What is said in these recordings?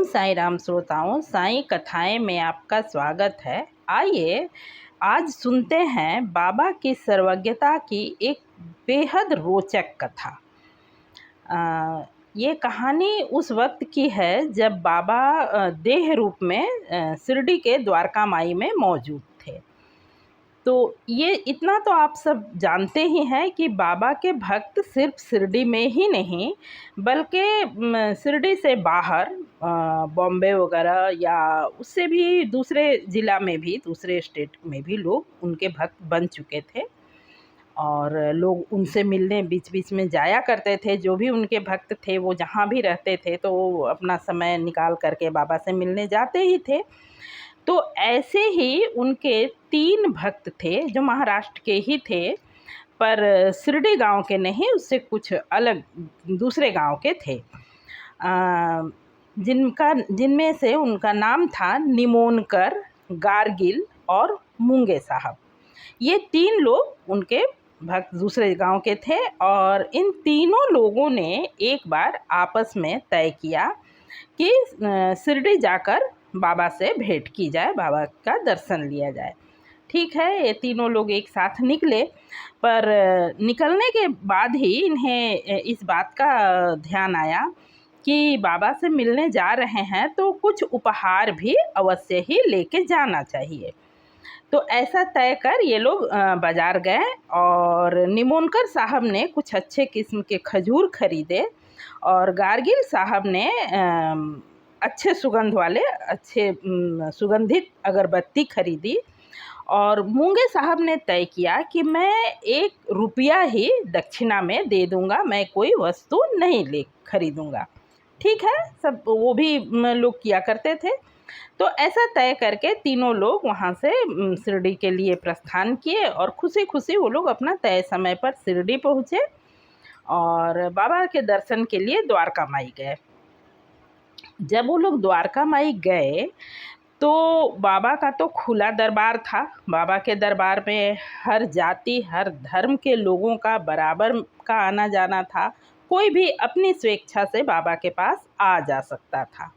साईं राम श्रोताओं, साईं कथाएं में आपका स्वागत है। आइए आज सुनते हैं बाबा की सर्वज्ञता की एक बेहद रोचक कथा। ये कहानी उस वक्त की है जब बाबा देह रूप में शिरडी के द्वारका माई में मौजूद थे। तो ये इतना तो आप सब जानते ही हैं कि बाबा के भक्त सिर्फ शिरडी में ही नहीं बल्कि शिरडी से बाहर बॉम्बे वगैरह या उससे भी दूसरे ज़िला में भी, दूसरे स्टेट में भी लोग उनके भक्त बन चुके थे और लोग उनसे मिलने बीच बीच में जाया करते थे। जो भी उनके भक्त थे वो जहाँ भी रहते थे तो वो अपना समय निकाल करके बाबा से मिलने जाते ही थे। तो ऐसे ही उनके 3 भक्त थे जो महाराष्ट्र के ही थे, पर शिरडी गांव के नहीं, उससे कुछ अलग दूसरे गांव के थे। जिनमें से उनका नाम था निमोनकर, गार्गिल और मूंगे साहब। ये 3 लोग उनके भक्त दूसरे गांव के थे और इन तीनों लोगों ने एक बार आपस में तय किया कि शिरडी जाकर बाबा से भेंट की जाए, बाबा का दर्शन लिया जाए। ठीक है, ये तीनों लोग एक साथ निकले, पर निकलने के बाद ही इन्हें इस बात का ध्यान आया कि बाबा से मिलने जा रहे हैं तो कुछ उपहार भी अवश्य ही लेके जाना चाहिए। तो ऐसा तय कर ये लोग बाज़ार गए और निमोनकर साहब ने कुछ अच्छे किस्म के खजूर खरीदे और गार्गिल साहब ने अच्छे सुगंध वाले सुगंधित अगरबत्ती खरीदी और मूंगे साहब ने तय किया कि मैं 1 रुपया ही दक्षिणा में दे दूंगा, मैं कोई वस्तु नहीं खरीदूंगा। ठीक है, सब वो भी लोग किया करते थे। तो ऐसा तय करके तीनों लोग वहाँ से शिरडी के लिए प्रस्थान किए और खुशी खुशी वो लोग अपना तय समय पर शिरडी पहुँचे और बाबा के दर्शन के लिए द्वारका माई गए। जब वो लोग द्वारका माई गए तो बाबा का तो खुला दरबार था। बाबा के दरबार में हर जाति, हर धर्म के लोगों का बराबर का आना जाना था। कोई भी अपनी स्वेच्छा से बाबा के पास आ जा सकता था।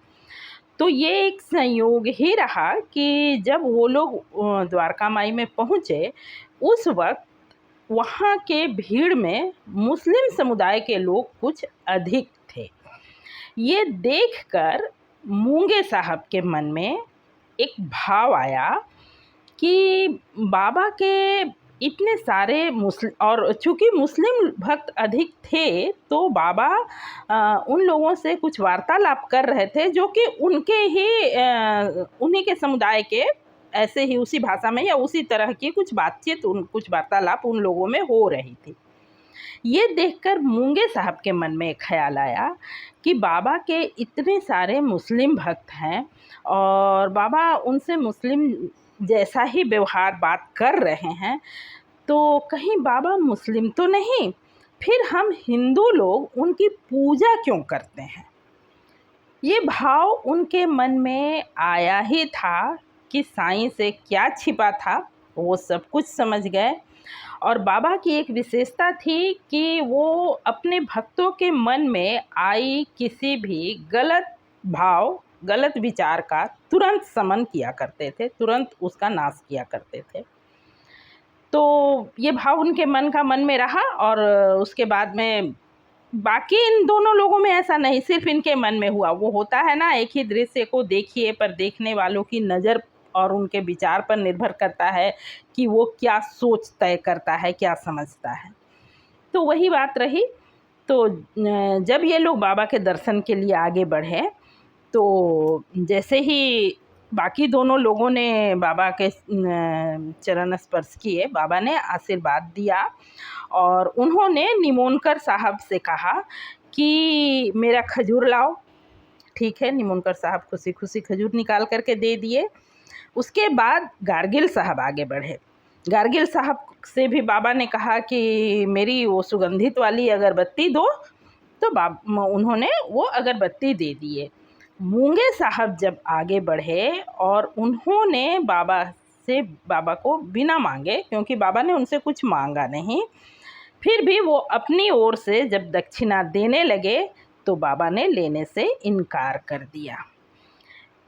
तो ये एक संयोग ही रहा कि जब वो लोग द्वारका माई में पहुँचे, उस वक्त वहाँ के भीड़ में मुस्लिम समुदाय के लोग कुछ अधिक थे। ये देखकर मूंगे साहब के मन में एक भाव आया कि बाबा के इतने सारे और चूँकि मुस्लिम भक्त अधिक थे तो बाबा उन लोगों से कुछ वार्तालाप कर रहे थे जो कि उनके ही उन्हीं के समुदाय के ऐसे ही उसी भाषा में या उसी तरह की कुछ बातचीत, कुछ वार्तालाप उन लोगों में हो रही थी। ये देखकर मूंगे साहब के मन में एक ख्याल आया कि बाबा के इतने सारे मुस्लिम भक्त हैं और बाबा उनसे मुस्लिम जैसा ही व्यवहार बात कर रहे हैं, तो कहीं बाबा मुस्लिम तो नहीं, फिर हम हिंदू लोग उनकी पूजा क्यों करते हैं। ये भाव उनके मन में आया ही था कि साईं से क्या छिपा था, वो सब कुछ समझ गए। और बाबा की एक विशेषता थी कि वो अपने भक्तों के मन में आई किसी भी गलत भाव, गलत विचार का तुरंत शमन किया करते थे, तुरंत उसका नाश किया करते थे। तो ये भाव उनके मन में रहा और उसके बाद में बाकी इन दोनों लोगों में ऐसा नहीं, सिर्फ इनके मन में हुआ। वो होता है ना, एक ही दृश्य को देखिए पर देखने वालों की नज़र और उनके विचार पर निर्भर करता है कि वो क्या सोच तय करता है, क्या समझता है। तो वही बात रही। तो जब ये लोग बाबा के दर्शन के लिए आगे बढ़े तो जैसे ही बाकी दोनों लोगों ने बाबा के चरण स्पर्श किए, बाबा ने आशीर्वाद दिया और उन्होंने निमोनकर साहब से कहा कि मेरा खजूर लाओ। ठीक है, निमोनकर साहब खुशी खुशी खजूर निकाल करके दे दिए। उसके बाद गार्गिल साहब आगे बढ़े। गार्गिल साहब से भी बाबा ने कहा कि मेरी वो सुगंधित वाली अगरबत्ती दो, तो उन्होंने वो अगरबत्ती दे दिए। मूंगे साहब जब आगे बढ़े और उन्होंने बाबा को बिना मांगे, क्योंकि बाबा ने उनसे कुछ मांगा नहीं, फिर भी वो अपनी ओर से जब दक्षिणा देने लगे तो बाबा ने लेने से इनकार कर दिया।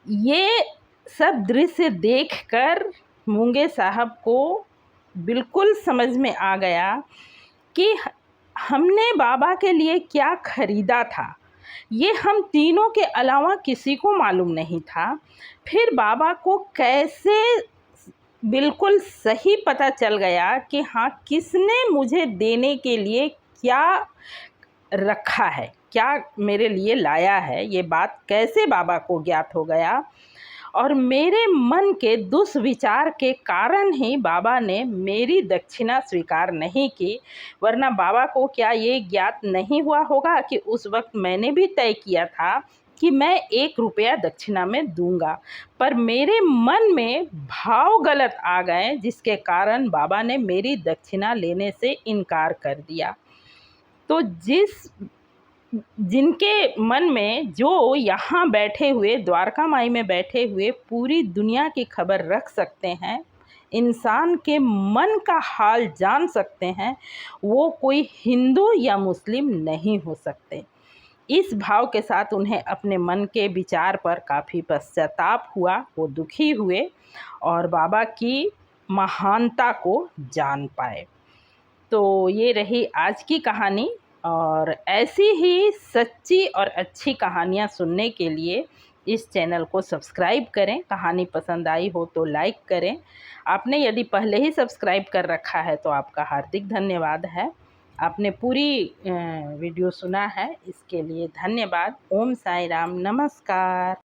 ये सब दृश्य देखकर मूंगे साहब को बिल्कुल समझ में आ गया कि हमने बाबा के लिए क्या खरीदा था, ये हम तीनों के अलावा किसी को मालूम नहीं था। फिर बाबा को कैसे बिल्कुल सही पता चल गया कि हाँ, किसने मुझे देने के लिए क्या रखा है, क्या मेरे लिए लाया है, ये बात कैसे बाबा को ज्ञात हो गया। और मेरे मन के दुष्विचार के कारण ही बाबा ने मेरी दक्षिणा स्वीकार नहीं की, वरना बाबा को क्या ये ज्ञात नहीं हुआ होगा कि उस वक्त मैंने भी तय किया था कि मैं 1 रुपया दक्षिणा में दूंगा, पर मेरे मन में भाव गलत आ गए, जिसके कारण बाबा ने मेरी दक्षिणा लेने से इनकार कर दिया। तो जिनके मन में, जो यहाँ बैठे हुए, द्वारका माई में बैठे हुए पूरी दुनिया की खबर रख सकते हैं, इंसान के मन का हाल जान सकते हैं, वो कोई हिंदू या मुस्लिम नहीं हो सकते। इस भाव के साथ उन्हें अपने मन के विचार पर काफ़ी पश्चाताप हुआ, वो दुखी हुए और बाबा की महानता को जान पाए। तो ये रही आज की कहानी, और ऐसी ही सच्ची और अच्छी कहानियाँ सुनने के लिए इस चैनल को सब्सक्राइब करें। कहानी पसंद आई हो तो लाइक करें। आपने यदि पहले ही सब्सक्राइब कर रखा है तो आपका हार्दिक धन्यवाद है। आपने पूरी वीडियो सुना है, इसके लिए धन्यवाद। ओम साई राम, नमस्कार।